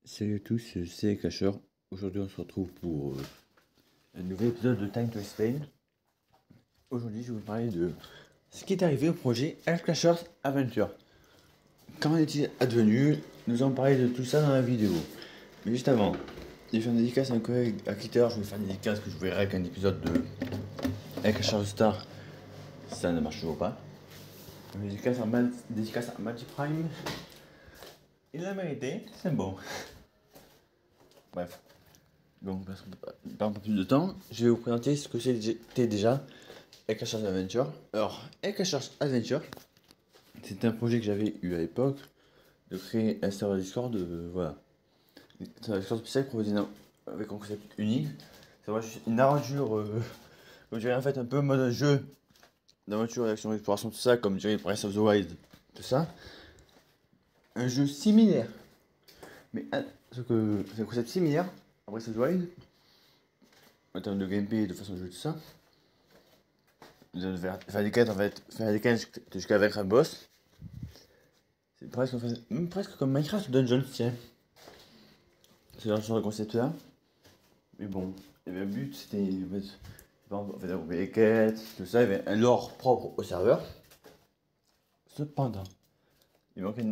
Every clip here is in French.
Salut à tous, c'est Cacheur. Aujourd'hui, on se retrouve pour un nouvel épisode de Time to Explain. Aujourd'hui, je vais vous parler de ce qui est arrivé au projet Cacheurs Adventure. Quand est-il advenu? Nous allons parler de tout ça dans la vidéo. Mais juste avant, je vais faire une dédicace à un collègue à Twitter. Je vais faire une dédicace que je verrai avec un épisode de Cacheur Star. Ça ne marche toujours pas. Une dédicace à Magic Prime. Il l'a mérité, c'est bon. Bref. Donc, parce qu'on ne perd pas plus de temps, je vais vous présenter ce que c'était déjà Cacheurs Adventure. Alors, Cacheurs Adventure, c'est un projet que j'avais eu à l'époque de créer un serveur Discord, voilà. Un serveur Discord spécial proposé avec un concept unique. C'est vraiment une aventure, je dirais en fait un peu mode jeu d'aventure, d'action, d'exploration, tout ça, comme je dirais Breath of the Wild, tout ça. Un jeu similaire, mais c'est un concept similaire à Breath of the Wild, en termes de gameplay et de façon de jouer, tout ça. Vous allez faire des quêtes en fait, faire des quêtes jusqu'à vaincre un boss. C'est presque, en fait, même presque comme Minecraft Dungeons, tiens. C'est dans ce genre de concept là. Mais bon, il y avait un but, c'était en fait, développer les quêtes, tout ça, il y avait un lore propre au serveur. Cependant, il manquait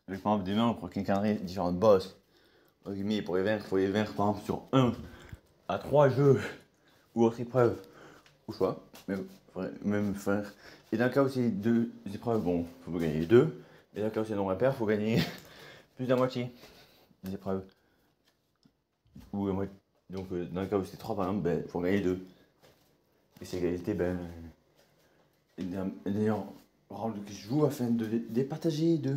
avec par exemple des mains pour encadrer différents boss. Pour les vaincre, il faut les vaincre par exemple sur 1 à 3 jeux ou autre épreuve au choix. Même faire. Et dans le cas où c'est 2 épreuves, bon, faut gagner les 2. Et dans le cas où c'est non impair, faut gagner plus de la moitié des épreuves. Ou la moitié. Donc dans le cas où c'est 3 par exemple, ben, faut gagner 2. Et c'est égalité, ben. D'ailleurs, round que je joue afin de départager de.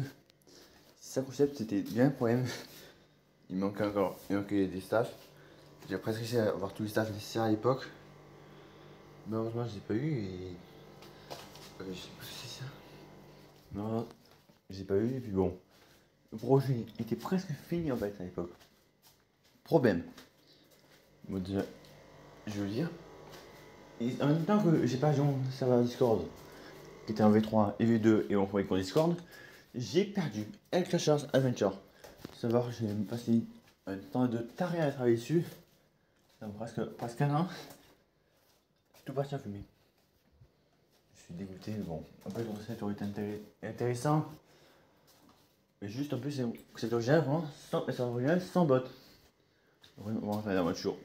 C'est ça le concept, c'était bien un problème. Il manquait des staffs. J'ai presque réussi à avoir tous les staffs nécessaires à l'époque. Malheureusement, je les ai pas eu et. Je sais pas si c'est ça. Non, je les ai pas eu et puis bon. Le projet était presque fini en fait à l'époque. Problème. Bon, déjà, je veux dire. Et en même temps que j'ai pas joué mon serveur Discord, qui était en V3 et V2 et on pouvait con Discord, j'ai perdu Clashers Adventure. Savoir que j'ai passé un temps de taré à travailler dessus. Ça presque un an. Tout parti en fumée. Je suis dégoûté, bon. En fait, le concept aurait été intéressant. Mais juste en plus, c'est original, vraiment, sans bot. On va faire la voiture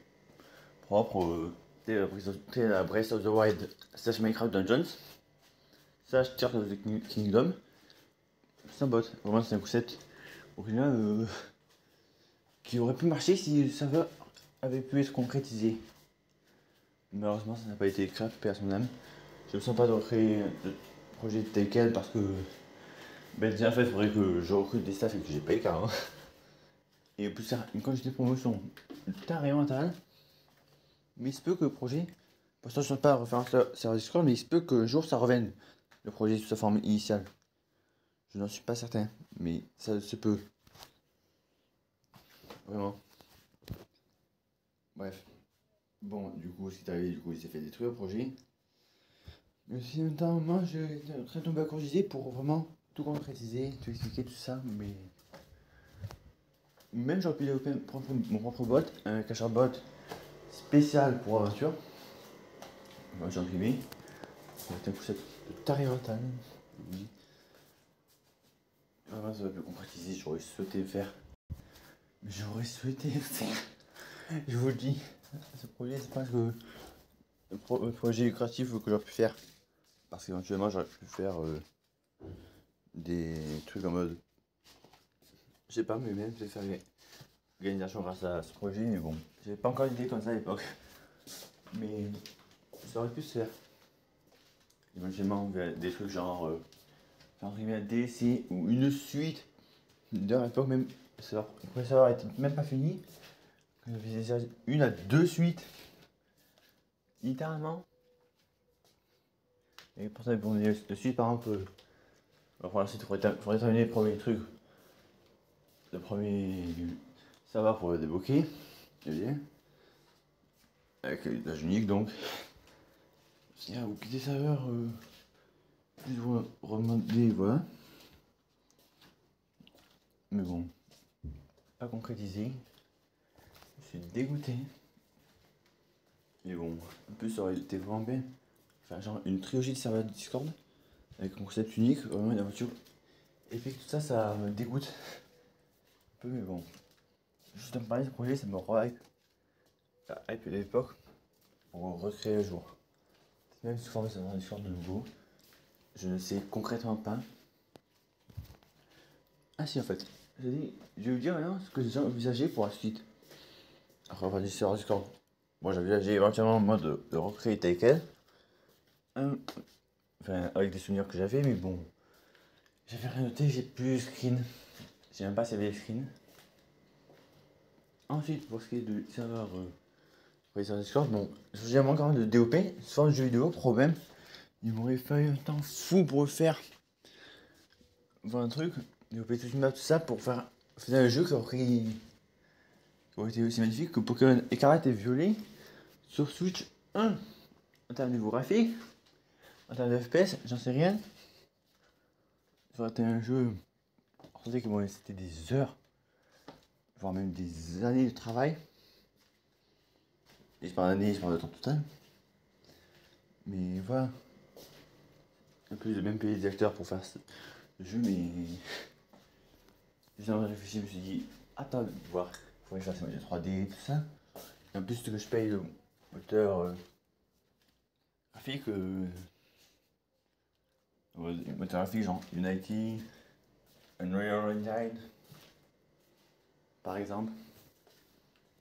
propre. T'es la Breath of the Wild slash Minecraft Dungeons slash Tears of the Kingdom sans bot. Vraiment, c'est un concept original qui aurait pu marcher si le serveur avait pu être concrétisé. Malheureusement, ça n'a pas été créé, paix à son âme. Je ne sens pas de recréer le projet tel quel parce que ben, déjà, en fait, il faudrait que je recrute des staffs et que j'ai pas les carrément. Et en plus, faire une quantité de promotion taré mental. Mais il se peut que le projet, pour l'instant, je ne sais pas refaire un serveur Discord, mais il se peut qu'un jour ça revienne, le projet sous sa forme initiale. Je n'en suis pas certain, mais ça se peut. Vraiment. Bref. Bon, du coup, ce qui est arrivé, du coup, il s'est fait détruire le projet. Mais si en même temps, moi, je suis en train de tomber à court d'idées pour vraiment tout concrétiser, tout expliquer, tout ça, mais. Même j'aurais pu développer mon propre bot, un cacheur bot spécial pour aventure. Moi, j'ai imprimé. C'est un concept de taré mental. Oui. Vraiment, ça aurait pu concrétiser, j'aurais souhaité faire. Mais j'aurais souhaité faire. Je vous le dis, ce projet, c'est pas que le projet lucratif que j'aurais pu faire. Parce qu'éventuellement, j'aurais pu faire des trucs en mode. Je sais pas, mais même peut-être faire gagner de l'argent grâce à ce projet, mais bon. J'avais pas encore d'idée comme ça à l'époque. Mais ça aurait pu se faire. Éventuellement, des trucs genre faire imprimer un DLC ou une suite. D'ailleurs, à l'époque, même, le premier serveur était même pas fini. Une à deux suites. Littéralement. Et pour ça, pour le suite, par exemple, pour l'instant, il faudrait terminer le premier truc. Le premier serveur pour le débloquer. Bien. Avec l'usage unique donc. Si vous quittez serveur, plus vous remonter, voilà. Mais bon. pas concrétisé. Je suis dégoûté. Mais bon, en plus ça aurait été vraiment bien. Enfin, genre une trilogie de serveurs de Discord avec un concept unique, vraiment une aventure. Et puis tout ça, ça me dégoûte un peu, mais bon. Juste en parler de ce projet, ça me re-hype. La hype de l'époque pour recréer le jour. Même sous forme de serveur Discord de nouveau. Je ne sais concrètement pas. Ah si, en fait, je vais vous dire maintenant ce que j'ai envisagé pour la suite. Après avoir dit serveur Discord. Bon, j'avais envisagé éventuellement en mode de recréer tel quel. Enfin, avec des souvenirs que j'avais, mais bon. J'avais rien noté, j'ai plus de screen. J'ai même pas sauvé les screens. Ensuite, pour ce qui est de serveur pour les serveurs Discord, bon, j'ai manque quand même de DOP, soit de jeu vidéo, problème. Il m'aurait fallu un temps fou pour le faire. Voir un truc, DOP toute une map, tout ça, pour faire un jeu qui aurait été aussi magnifique que Pokémon Écarlate et Violet sur Switch 1. En termes de niveau graphique, en termes de FPS, j'en sais rien. Ça aurait été un jeu. On sentait que bon, c'était des heures, voire même des années de travail. Et je parle d'années, je parle de temps total. Mais voilà. En plus, j'ai même payé des acteurs pour faire ce jeu, mais. J'ai réfléchi, je me suis dit, attends, voir, il faudrait faire des 3D, tout ça. Et en plus, que je paye le moteur graphique, moteur graphique genre Unity, Unreal Engine, par exemple.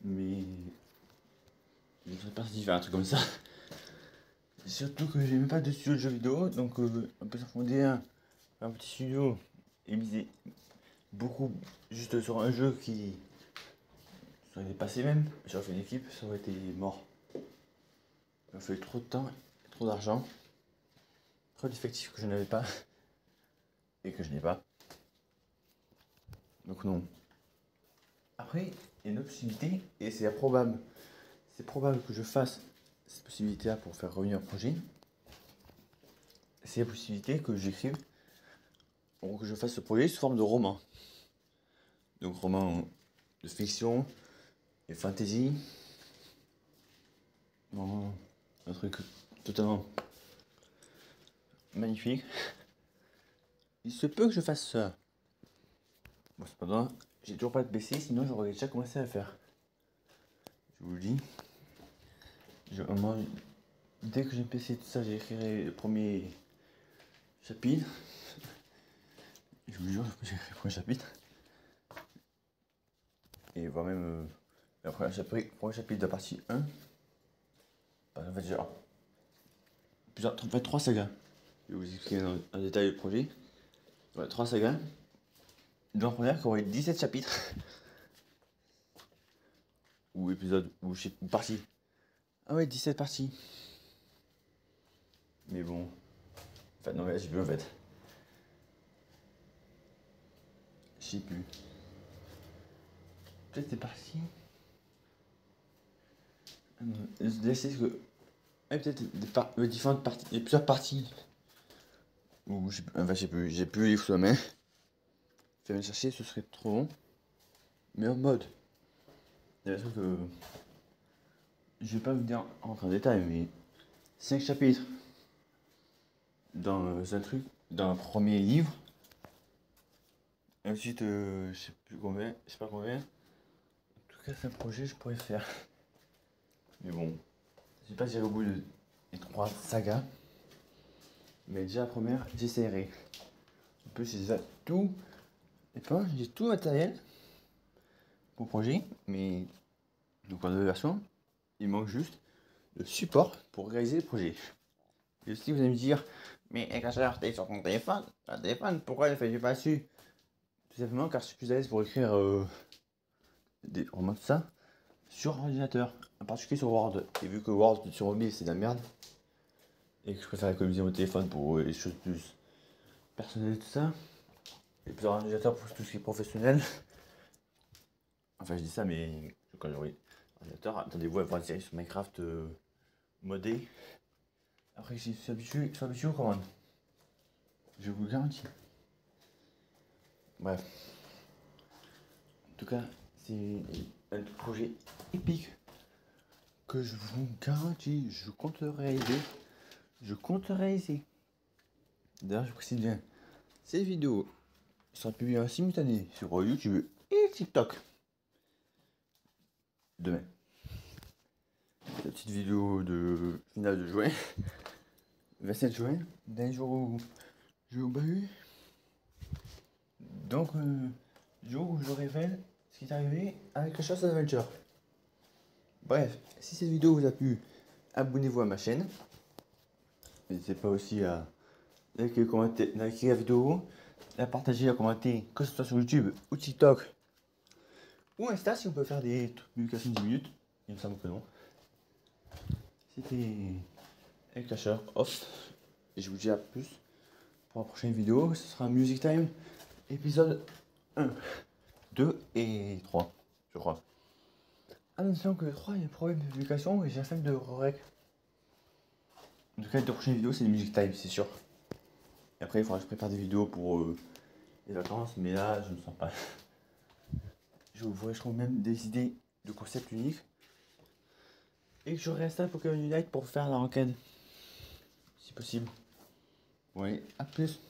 Mais je ne serais pas si faire un truc comme ça. Surtout que j'ai même pas de studio de jeux vidéo, donc on peut s'en fonder un petit studio et miser beaucoup juste sur un jeu qui serait dépassé même. J'aurais fait une équipe, ça aurait été mort. Il m'a fallu trop de temps, trop d'argent, trop d'effectifs que je n'avais pas et que je n'ai pas. Donc non. Après, il y a une autre possibilité et c'est probable. C'est probable que je fasse cette possibilité-là pour faire revenir un projet. C'est la possibilité que j'écrive ou que je fasse ce projet sous forme de roman. Donc roman de fiction et fantasy. Vraiment un truc totalement magnifique. Il se peut que je fasse ça. Bon, cependant, j'ai toujours pas de PC, sinon j'aurais déjà commencé à faire. Je vous le dis. Dès que j'ai un PC, tout ça, j'écrirai le premier chapitre. Je vous jure, j'écrirai le premier chapitre. Et voire même le premier chapitre de la partie 1. En fait, genre, en fait, 3 sagas. Je vais vous expliquer en détail le projet. Voilà, 3 sagas. Dans la première, qui aurait 17 chapitres. Ou épisodes, ou je sais, ou parties. Ah ouais, 17 parties. Mais bon. En fait, non, mais j'ai plus en fait. Je sais plus. Peut-être des parties. C'est que. Ouais, peut-être différentes parties. Il y a plusieurs parties. Ou je sais plus. J'ai plus les livres sous la main. Faire me chercher, ce serait trop long. Mais en mode. Il y a des trucs que. Je vais pas vous dire en détail, mais 5 chapitres dans un truc, dans un premier livre. Et ensuite, je sais pas combien. En tout cas, c'est un projet que je pourrais faire. Mais bon, je sais pas si j'arrive au bout des 3 sagas. Mais déjà, la première, j'essaierai. En plus, j'ai déjà tout. Et pas, j'ai tout le matériel pour le projet. Mais, donc en 2 versions, il manque juste le support pour réaliser le projet. Et aussi, vous allez me dire, mais Encracheur, t'es sur ton téléphone. Un téléphone, pourquoi ne fais-tu pas dessus? Tout simplement car je suis plus à l'aise pour écrire des romans, tout ça, sur ordinateur, en particulier sur Word. Et vu que Word sur mobile c'est de la merde, et que je préfère économiser mon téléphone pour les choses plus personnelles et tout ça, et plus ordinateur pour tout ce qui est professionnel. Enfin, je dis ça, mais quand j'aurai ordinateur, attendez-vous à voir une série sur Minecraft modé. Après, je suis habitué aux commandes. Je vous le garantis. Bref. En tout cas, c'est un projet épique que je vous garantis, je compte réaliser. Je compte réaliser. D'ailleurs, je précise bien, ces vidéos seront publiées en simultané sur YouTube et TikTok. Demain. La petite vidéo de finale de juin. 27 juin, d'un jour où je vais au bahut. Donc, jour où je révèle ce qui est arrivé avec la chasse à l'aventure. Bref, si cette vidéo vous a plu, abonnez-vous à ma chaîne. N'hésitez pas aussi à liker, commenter, liker la vidéo, la partager, la commenter, que ce soit sur YouTube ou TikTok ou Insta si on peut faire des publications de 10 minutes. Il me semble que non. C'était El Cacheur off. Et je vous dis à plus pour la prochaine vidéo. Ce sera Music Time épisode 1, 2 et 3, je crois. Attention que le 3 il y a un problème de publication et j'ai la flemme de rec. En tout cas, les deux prochaines vidéos c'est le Music Time, c'est sûr. Et après il faudra que je prépare des vidéos pour les vacances, mais là je ne sens pas. Je trouve même des idées de concepts uniques. Et que je reste à Pokémon Unite pour faire la ranked. Si possible. Ouais, à plus.